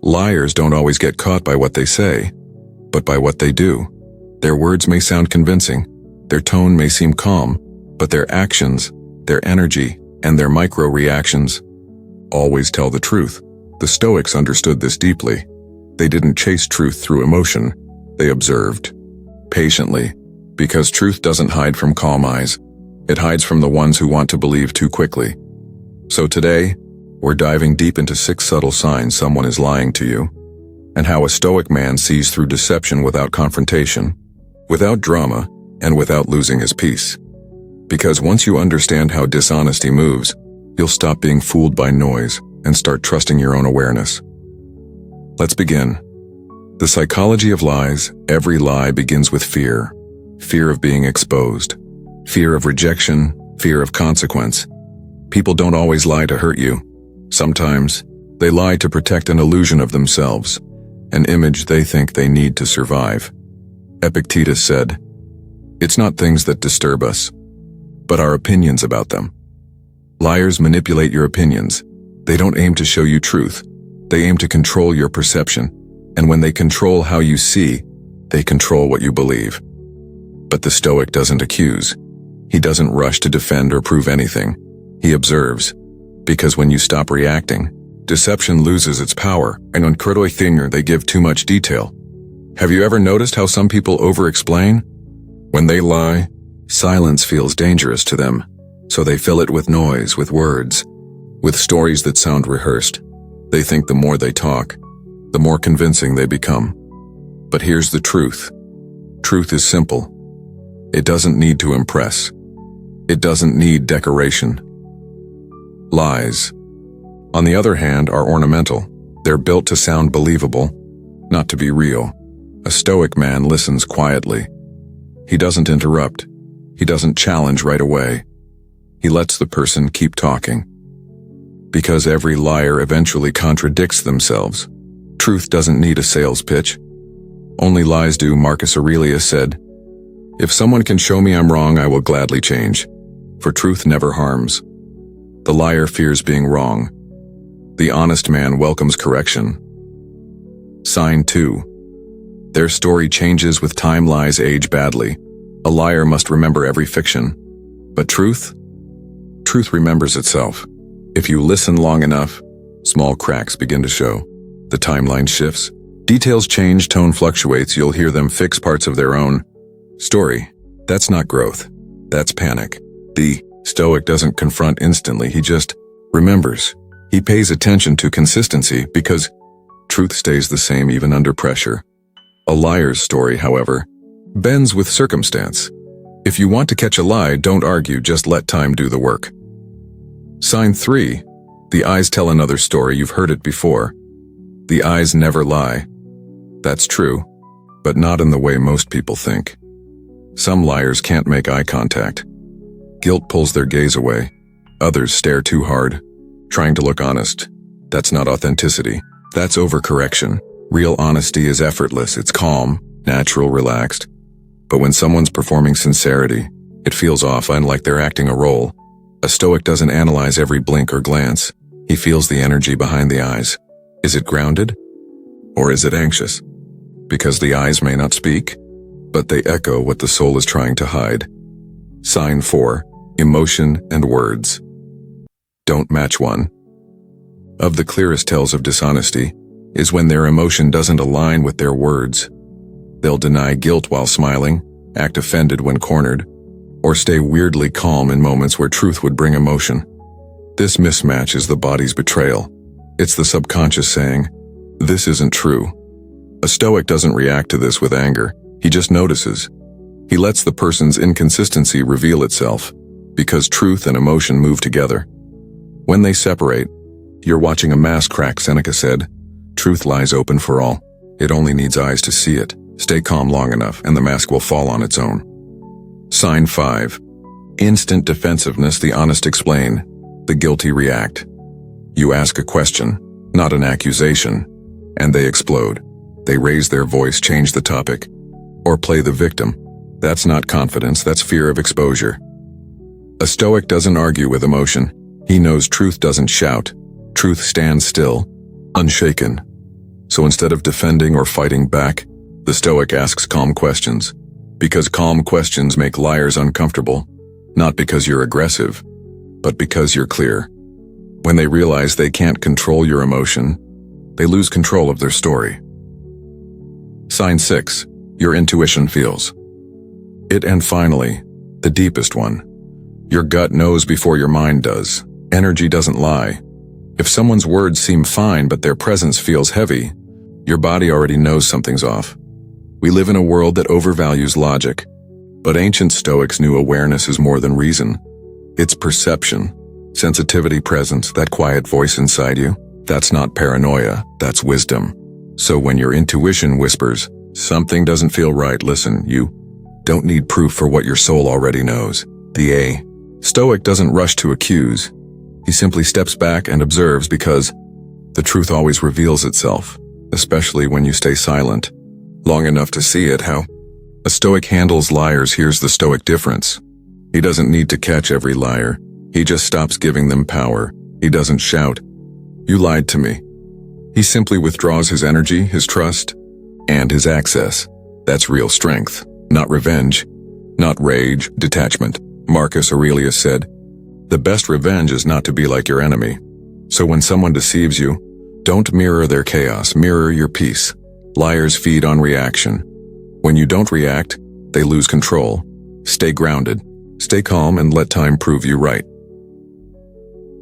Liars don't always get caught by what they say, but by what they do. Their words may sound convincing, their tone may seem calm, but their actions, their energy, and their micro-reactions always tell the truth. The Stoics understood this deeply. They didn't chase truth through emotion, they observed patiently, because truth doesn't hide from calm eyes. It hides from the ones who want to believe too quickly. So today, we're diving deep into 6 subtle signs someone is lying to you, and how a Stoic man sees through deception without confrontation, without drama, and without losing his peace. Because once you understand how dishonesty moves, you'll stop being fooled by noise and start trusting your own awareness. Let's begin. The psychology of lies. Every lie begins with fear. Fear of being exposed. Fear of rejection. Fear of consequence. People don't always lie to hurt you. Sometimes, they lie to protect an illusion of themselves, an image they think they need to survive. Epictetus said, "It's not things that disturb us, but our opinions about them." Liars manipulate your opinions. They don't aim to show you truth. They aim to control your perception, and when they control how you see, they control what you believe. But the Stoic doesn't accuse. He doesn't rush to defend or prove anything. He observes. Because when you stop reacting, deception loses its power, and on criticism they give too much detail. Have you ever noticed how some people over-explain? When they lie, silence feels dangerous to them, so they fill it with noise, with words, with stories that sound rehearsed. They think the more they talk, the more convincing they become. But here's the truth. Truth is simple. It doesn't need to impress. It doesn't need decoration. Lies, on the other hand, are ornamental. They're built to sound believable, not to be real. A Stoic man listens quietly. He doesn't interrupt. He doesn't challenge right away. He lets the person keep talking. Because every liar eventually contradicts themselves. Truth doesn't need a sales pitch. Only lies do. Marcus Aurelius said, "If someone can show me I'm wrong, I will gladly change, for truth never harms." The liar fears being wrong. The honest man welcomes correction. Sign 2. Their story changes with time. Lies age badly. A liar must remember every fiction. But truth remembers itself. If you listen long enough, small cracks begin to show. The timeline shifts. Details change, tone fluctuates. You'll hear them fix parts of their own story. That's not growth. That's panic. The Stoic doesn't confront instantly, he just remembers. He pays attention to consistency because truth stays the same even under pressure. A liar's story, however, bends with circumstance. If you want to catch a lie, don't argue, just let time do the work. Sign 3. The eyes tell another story. You've heard it before. The eyes never lie. That's true, but not in the way most people think. Some liars can't make eye contact. Guilt pulls their gaze away. Others stare too hard, trying to look honest. That's not authenticity. That's overcorrection. Real honesty is effortless. It's calm, natural, relaxed. But when someone's performing sincerity, it feels off, unlike they're acting a role. A Stoic doesn't analyze every blink or glance. He feels the energy behind the eyes. Is it grounded? Or is it anxious? Because the eyes may not speak, but they echo what the soul is trying to hide. Sign 4. Emotion and words don't match. One of the clearest tells of dishonesty is when their emotion doesn't align with their words. They'll deny guilt while smiling, act offended when cornered, or stay weirdly calm in moments where truth would bring emotion. This mismatch is the body's betrayal. It's the subconscious saying, "This isn't true." A Stoic doesn't react to this with anger. He just notices. He lets the person's inconsistency reveal itself, because truth and emotion move together. When they separate, you're watching a mask crack. Seneca said, "Truth lies open for all. It only needs eyes to see it." Stay calm long enough, and the mask will fall on its own. Sign 5. Instant defensiveness. The honest explain. The guilty react. You ask a question, not an accusation, and they explode. They raise their voice, change the topic, or play the victim. That's not confidence, that's fear of exposure. A Stoic doesn't argue with emotion. He knows truth doesn't shout. Truth stands still, unshaken. So instead of defending or fighting back, the Stoic asks calm questions. Because calm questions make liars uncomfortable, not because you're aggressive, but because you're clear. When they realize they can't control your emotion, they lose control of their story. Sign 6. Your intuition feels. It, and finally, the deepest one. Your gut knows before your mind does. Energy doesn't lie. If someone's words seem fine but their presence feels heavy, your body already knows something's off. We live in a world that overvalues logic, but ancient Stoics knew awareness is more than reason. It's perception, sensitivity, presence, that quiet voice inside you. That's not paranoia, that's wisdom. So when your intuition whispers, something doesn't feel right, listen. You don't need proof for what your soul already knows. The Stoic doesn't rush to accuse. He simply steps back and observes, because the truth always reveals itself, especially when you stay silent long enough to see it. How a Stoic handles liars. Here's the Stoic difference. He doesn't need to catch every liar. He just stops giving them power. He doesn't shout, "You lied to me." He simply withdraws his energy, his trust, and his access. That's real strength, not revenge, not rage, detachment. Marcus Aurelius said, "The best revenge is not to be like your enemy." So when someone deceives you, don't mirror their chaos, mirror your peace. Liars feed on reaction. When you don't react, they lose control. Stay grounded, stay calm, and let time prove you right.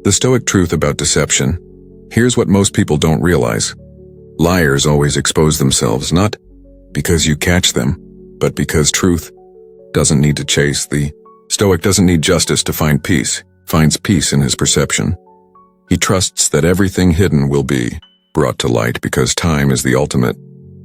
The Stoic truth about deception. Here's what most people don't realize. Liars always expose themselves, not because you catch them, but because truth doesn't need to chase. The Stoic doesn't need justice to find peace, finds peace in his perception. He trusts that everything hidden will be brought to light, because time is the ultimate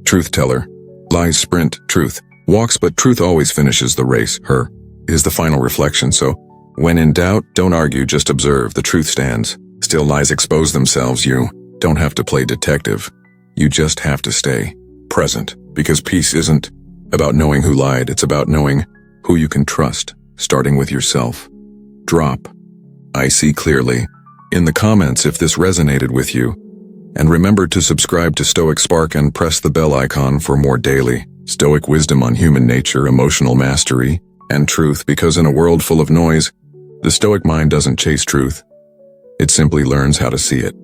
truth teller. Lies sprint, truth walks, but truth always finishes the race. Her is the final reflection. So when in doubt, don't argue, just observe. The truth stands. Still, lies expose themselves. You don't have to play detective. You just have to stay present, because peace isn't about knowing who lied. It's about knowing who you can trust, starting with yourself. Drop "I see clearly" in the comments if this resonated with you. And remember to subscribe to Stoic Spark and press the bell icon for more daily Stoic wisdom on human nature, emotional mastery, and truth, because in a world full of noise, the Stoic mind doesn't chase truth. It simply learns how to see it.